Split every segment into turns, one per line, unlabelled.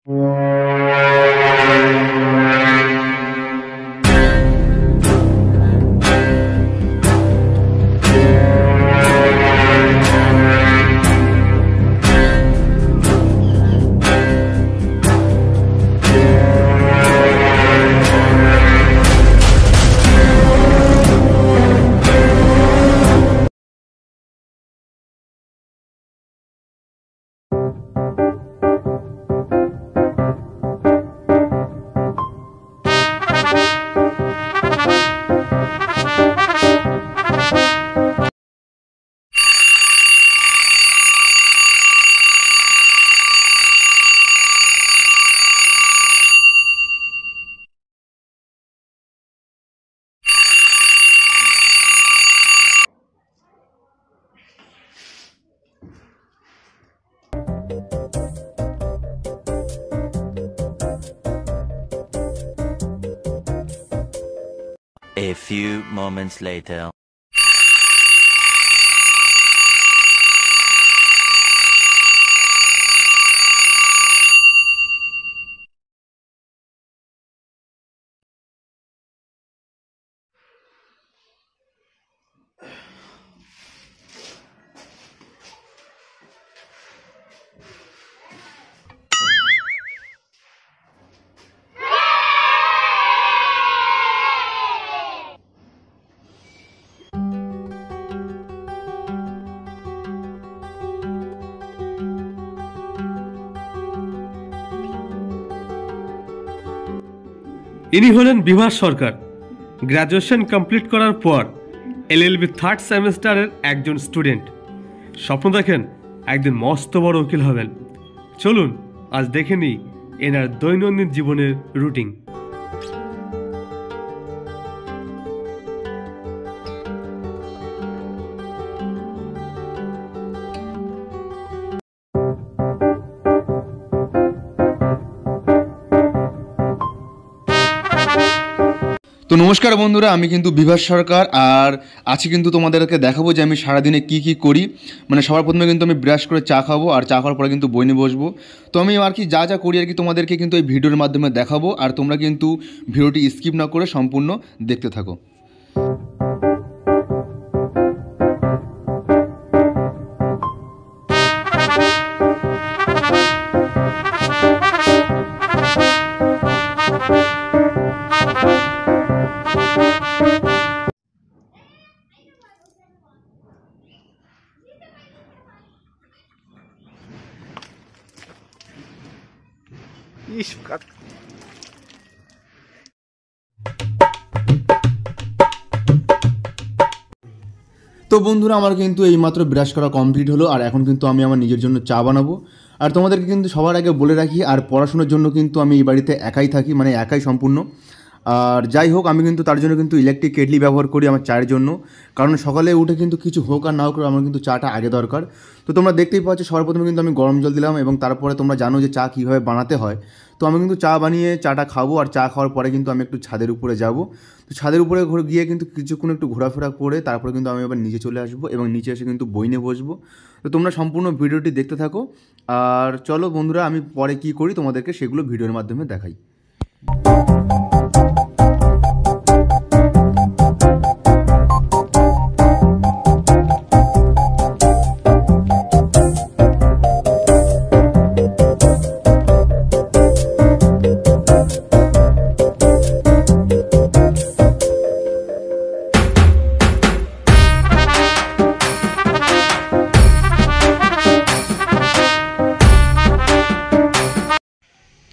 A few moments later.
ইনি হলেন বিভাস সরকার। Graduation complete করার পর এলএলবি থার্ড সেমিস্টারের একজন স্টুডেন্ট। স্বপ্ন দেখেন একদিন মস্ত বড় উকিল হবেন। চলুন আজ দেখে নিই এনার দৈনন্দিন জীবনের রুটিন।
তো নমস্কার বন্ধুরা, আমি কিন্তু বিভাস সরকার। আর আজকে কিন্তু তোমাদেরকে দেখাবো যে আমি সারাদিনে কি করি। মানে সবার প্রথমে কিন্তু আমি ব্রাশ করে চা খাবো, আর চা খাওয়ার পরে কিন্তু বই নিয়ে বসবো। তো আমি আর কি যা করি আর কি তোমাদেরকে কিন্তু এই ভিডিওর মাধ্যমে দেখাবো। আর তোমরা কিন্তু ভিডিওটি স্কিপ না করে সম্পূর্ণ দেখতে থাকো। তো বন্ধুরা, আমার কিন্তু এইমাত্র ব্রাশ করা কমপ্লিট হলো। আর এখন কিন্তু আমি আমার নিজের জন্য চা বানাবো। আর তোমাদেরকে কিন্তু সবার আগে বলে রাখি, আর পড়াশোনার জন্য কিন্তু আমি এই বাড়িতে একাই থাকি, মানে একাই সম্পূর্ণ। আর যাই হোক, আমি কিন্তু তার জন্য কিন্তু ইলেকট্রিক কেটলি ব্যবহার করি আমার চায়ের জন্য। কারণ সকালে উঠে কিন্তু কিছু হোক আর না হোক আমার কিন্তু চাটা আগে দরকার। তো তোমরা দেখতেই পাচ্ছ, সবার প্রথমে কিন্তু আমি গরম জল দিলাম, এবং তারপরে তোমরা জানো যে চা কীভাবে বানাতে হয়। তো আমি কিন্তু চা বানিয়ে চাটা খাবো। আর চা খাওয়ার পরে কিন্তু আমি একটু ছাদের উপরে যাব। তো ছাদের উপরে গিয়ে কিন্তু কিছুক্ষণ একটু ঘোরাফেরা করে তারপরে কিন্তু আমি আবার নিচে চলে আসবো, এবং নিচে এসে কিন্তু বই নিয়ে বসবো। তো তোমরা সম্পূর্ণ ভিডিওটি দেখতে থাকো। আর চলো বন্ধুরা, আমি পরে কী করি তোমাদেরকে সেগুলো ভিডিওর মাধ্যমে দেখাই।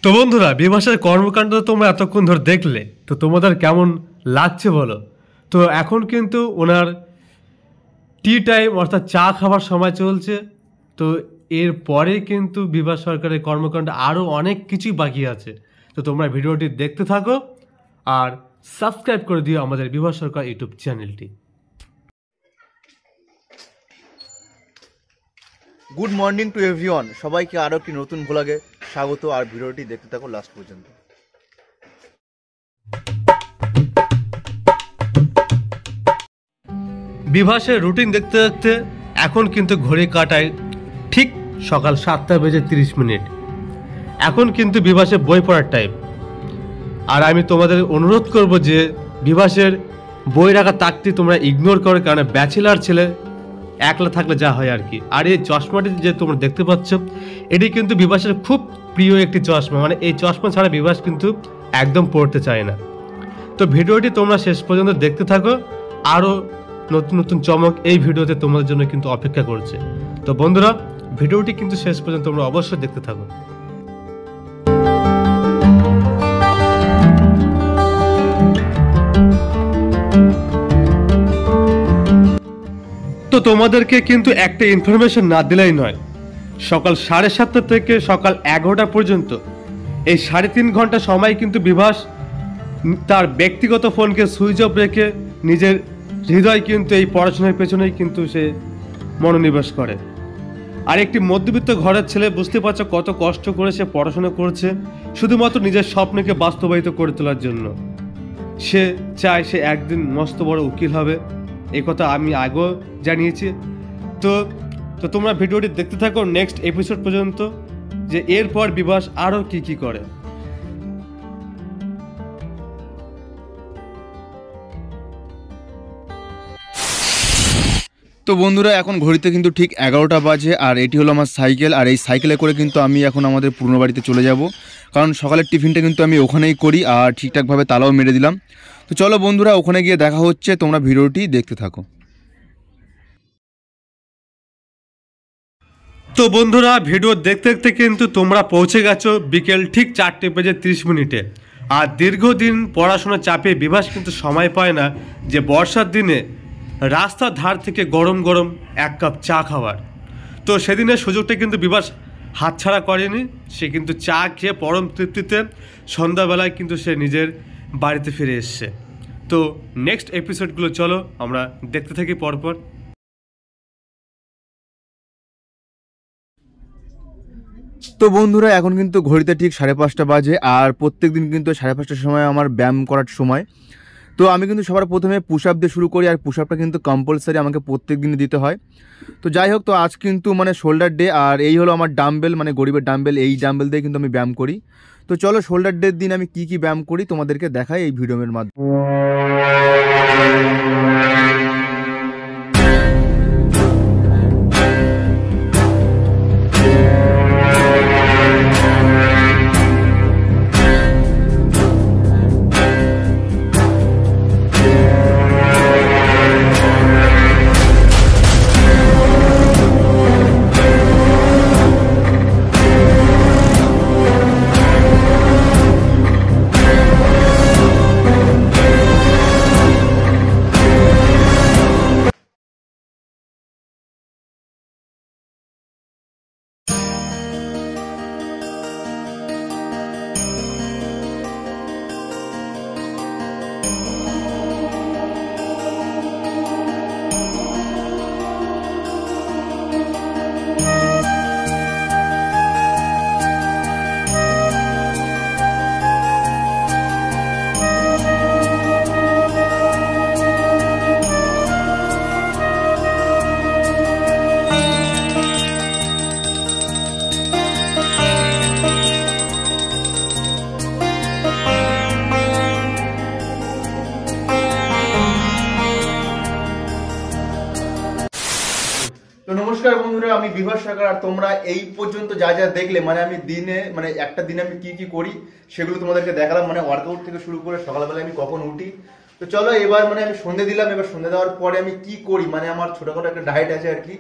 তো বন্ধুরা, বিভাসের কর্মকাণ্ড তোমরা এতক্ষণ ধরে দেখলে, তো তোমাদের কেমন লাগছে বলো। তো এখন কিন্তু ওনার টি টাইম অর্থাৎ চা খাবার সময় চলছে। তো এর পরে কিন্তু বিভাস সরকারের কর্মকাণ্ড আরও অনেক কিছুই বাকি আছে। তো তোমরা ভিডিওটি দেখতে থাকো আর সাবস্ক্রাইব করে দিও আমাদের বিভাস সরকার ইউটিউব চ্যানেলটি।
গুড মর্নিং টু এভরিওয়ান, সবাইকে আরও একটি নতুন ভ্লগে স্বাগত। আর ভিডিওটি দেখতে থাকো লাস্ট পর্যন্ত।
বিভাসের রুটিন দেখতে দেখতে এখন কিন্তু ঘড়ি কাটায় ঠিক সকাল 7টা বেজে 30 মিনিট। এখন কিন্তু বিভাসের বই পড়ার টাইম। আর আমি তোমাদের অনুরোধ করব যে বিভাসের বই রাখা তাকটি তোমরা ইগনোর করো, কারণ ব্যাচেলার ছেলে একলা থাকলে যা হয় আর কি। আর এই চশমাটি যে তোমরা দেখতে পাচ্ছ, এটি কিন্তু বিভাসের খুব প্রিয় একটি চশমা, মানে এই চশমা ছাড়া বিভাস কিন্তু একদম পড়তে চায় না। তো ভিডিওটি তোমরা শেষ পর্যন্ত দেখতে থাকো, আরও নতুন নতুন চমক এই ভিডিওতে তোমাদের জন্য কিন্তু অপেক্ষা করছে। তো বন্ধুরা, ভিডিওটি কিন্তু শেষ পর্যন্ত তোমরা অবশ্যই দেখতে থাকো। তো তোমাদেরকে কিন্তু একটা ইনফরমেশন না দিলেই নয়। সকাল 7:30 থেকে সকাল 11টা পর্যন্ত এই 3.5 ঘন্টা সময় কিন্তু বিভাস তার ব্যক্তিগত ফোনকে সুইচ অফ রেখে নিজের হৃদয় কিন্তু এই পড়াশোনার পেছনেই কিন্তু সে মনোনিবেশ করে। আর একটি মধ্যবিত্ত ঘরের ছেলে, বুঝতে পারছো কত কষ্ট করে সে পড়াশোনা করছে শুধুমাত্র নিজের স্বপ্নকে বাস্তবায়িত করে তোলার জন্য। সে চায় সে একদিন মস্ত বড় উকিল হবে, এই কথা আমি আগেও জানিয়েছি। তো তোমরা ভিডিওটি দেখতে থাকো নেক্সট এপিসোড পর্যন্ত, যে এরপর বিভাস আরও কি করে।
তো বন্ধুরা, এখন ঘড়িতে কিন্তু ঠিক 11টা বাজে, আর এটি হলো আমার সাইকেল। আর এই সাইকেলে করে কিন্তু আমি এখন আমাদের পুরনো বাড়িতে চলে যাব, কারণ সকালের টিফিনটা কিন্তু আমি ওখানেই করি আর ঠিকঠাকভাবে তালাও মেরে দিলাম। তো চলো বন্ধুরা, ওখানে গিয়ে দেখা হচ্ছে, তোমরা ভিডিওটি দেখতে থাকো।
তো বন্ধুরা, ভিডিও দেখতে দেখতে কিন্তু তোমরা পৌঁছে গেছো বিকেল ঠিক 4:30 আর দীর্ঘদিন পড়াশোনার চাপে বিভাস কিন্তু সময় পায় না যে বর্ষার দিনে রাস্তার ধার থেকে গরম গরম 1 কাপ চা খাওয়ার। তো সেদিনের সুযোগটা কিন্তু বিভাস হাতছাড়া করেনি। সে কিন্তু চা খেয়ে পরম তৃপ্তিতে সন্ধ্যাবেলায় কিন্তু সে নিজের বাড়িতে ফিরে এসছে। তো নেক্সট এপিসোডগুলো চলো আমরা দেখতে থাকি পরপর।
তো বন্ধুরা, এখন কিন্তু ঘড়িতে ঠিক 5:30 বাজে, আর প্রত্যেক দিন কিন্তু 5:30টার সময় আমার ব্যায়াম করার সময়। তো আমি কিন্তু সবার প্রথমে পুশ আপ দিয়ে শুরু করি, আর পুশ আপটা কিন্তু কম্পালসারি আমাকে প্রত্যেক দিন দিতে হয়। তো যাই হোক, তো আজ কিন্তু মানে শোল্ডার ডে, আর এই হলো আমার ডাম্বেল, মানে গরিবের ডাম্বেল। এই ডাম্বেল দিয়ে কিন্তু আমি ব্যায়াম করি। তো চলো শোল্ডার ডের দিন আমি কি ব্যায়াম করি তোমাদেরকে দেখাই এই ভিডিওর মাধ্যমে। তো নমস্কার বন্ধুরা, আমি বিভাস সরকার। আর তোমরা এই পর্যন্ত যা যা দেখলে, মানে আমি দিনে মানে একটা দিনে আমি কি করি সেগুলো তোমাদেরকে দেখালাম, মানে ওয়ার্কআউট থেকে শুরু করে সকালবেলা আমি কখন উঠি। তো চলো এবার মানে আমি সন্ধে দিলাম, এবার সন্ধে দেওয়ার পরে আমি কি করি, মানে আমার ছোটখাটো একটা ডায়েট আছে আর কি,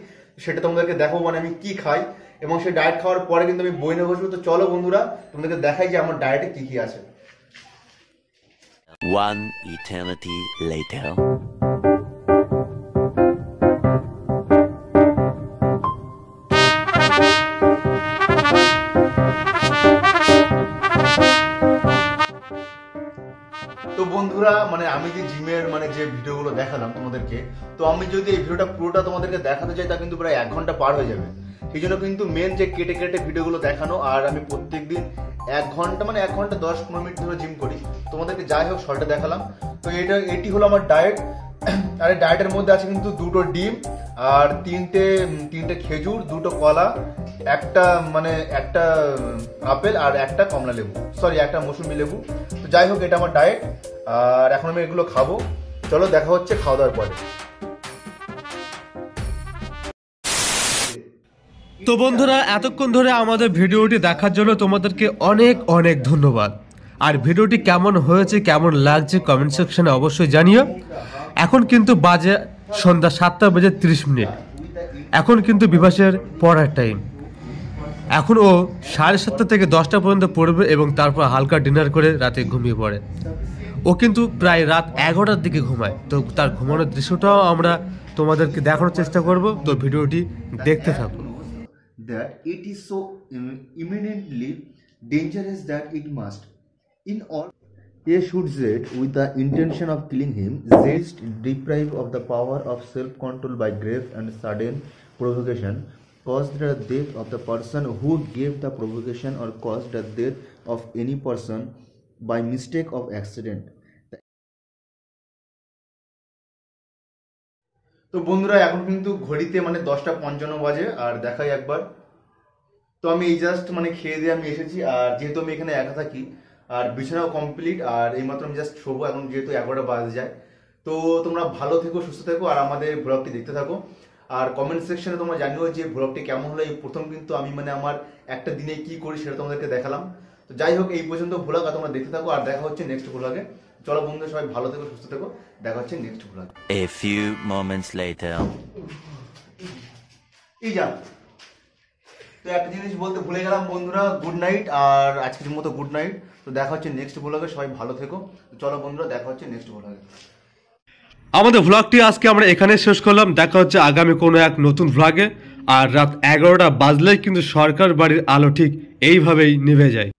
সেটা তোমাদেরকে দেখাবো, মানে আমি কি খাই, এবং সেই ডায়েট খাওয়ার পরে কিন্তু আমি বই নিয়ে বসবো। তো চলো বন্ধুরা, তোমাদেরকে দেখাই যে আমার ডায়েটে কি আছে।
One eternity later.
তো বন্ধুরা, মানে আমি যে জিমের মানে যে ভিডিওগুলো দেখালাম তোমাদেরকে, তো আমি যদি এই ভিডিওটা পুরোটা তোমাদেরকে দেখাতে চাই তা কিন্তু প্রায় 1 ঘন্টা পার হয়ে যাবে। সেই জন্য কিন্তু মেন যে কেটে কেটে ভিডিওগুলো দেখানো, আর আমি প্রত্যেকদিন 1 ঘন্টা মানে 1 ঘন্টা 10-15 মিনিট ধরে জিম করি। তোমাদেরকে যাই হোক শর্টে দেখালাম। তো এটি হলো আমার ডায়েট, আর এই ডায়েটের মধ্যে আছে কিন্তু 2টো ডিম আর তিনটে খেজুর, 2টো কলা, একটা আপেল আর একটা কমলা লেবু, সরি একটা মৌসুমি লেবু। তো যাই হোক, এটা আমার ডায়েট আর এখন আমি এগুলো খাবো। চলো দেখা হচ্ছে খাওয়া দাওয়ার পরে।
তো বন্ধুরা, এতক্ষণ ধরে আমাদের ভিডিওটি দেখার জন্য তোমাদেরকে অনেক অনেক ধন্যবাদ। আর ভিডিওটি কেমন হয়েছে, কেমন লাগছে কমেন্ট সেকশনে অবশ্যই জানিও। এখন কিন্তু বাজে সন্ধ্যা 7:30। এখন কিন্তু বিভাসের পড়ার টাইম। এখন ও 7:30 থেকে 10টা পর্যন্ত পড়বে এবং তারপর হালকা ডিনার করে রাতে ঘুমিয়ে পড়ে। ও কিন্তু প্রায় রাত 11টার দিকে ঘুমায়। তো তার ঘুমানোর দৃশ্যটাও আমরা তোমাদেরকে দেখানোর চেষ্টা করব। তো ভিডিওটি দেখতে থাকো।
That it is so imminently dangerous that it must, in all, he shoots Zed with the intention of killing him. Zed is deprived of the power of self-control by grave and sudden provocation, caused the death of the person who gave the provocation, or caused the death of any person by mistake of accident. তো বন্ধুরা, এখন কিন্তু ঘড়িতে 10:55 বাজে। আর দেখাই একবার। তো আমি এই জাস্ট খেয়ে দিয়ে আমি এসেছি। আর যেহেতু আমি এখানে একা থাকি আর বিছানাও কমপ্লিট, আর এইমাত্র আমি জাস্ট শোবো এখন, যেহেতু 11টা বাজে যায়। তো তোমরা ভালো থেকো, সুস্থ থেকো, আর আমাদের ব্লগটি দেখতে থাকো। আর কমেন্ট সেকশনে তোমরা জানিও যে ব্লগটি কেমন হলো। এই প্রথম কিন্তু আমি আমার একটা দিনে কি করি সেটা তোমাদেরকে দেখালাম। তো যাই হোক, এই পর্যন্ত ব্লগ আর তোমরা দেখতে থাকো, আর দেখা হচ্ছে নেক্সট ব্লগে। চলো বন্ধুরা, সবাই ভালো থেকো, সুস্থ থেকো, দেখা হচ্ছে নেক্সট ব্লগে।
A few moments later.
এই যা, তো একটা জিনিস বলতে ভুলে গেলাম বন্ধুরা, গুড নাইট। আর আজকের মতো গুড নাইট। তো দেখা হচ্ছে নেক্সট ব্লগে, সবাই ভালো থেকো। তো চলো বন্ধুরা, দেখা হচ্ছে নেক্সট ব্লগে।
আমাদের ভ্লগটি আজকে আমরা এখানে শেষ করলাম। দেখা হচ্ছে আগামী কোনো এক নতুন ভ্লগে। আর রাত 11টা বাজলেই কিন্তু সরকার বাড়ির আলো ঠিক এইভাবেই নিভে যায়।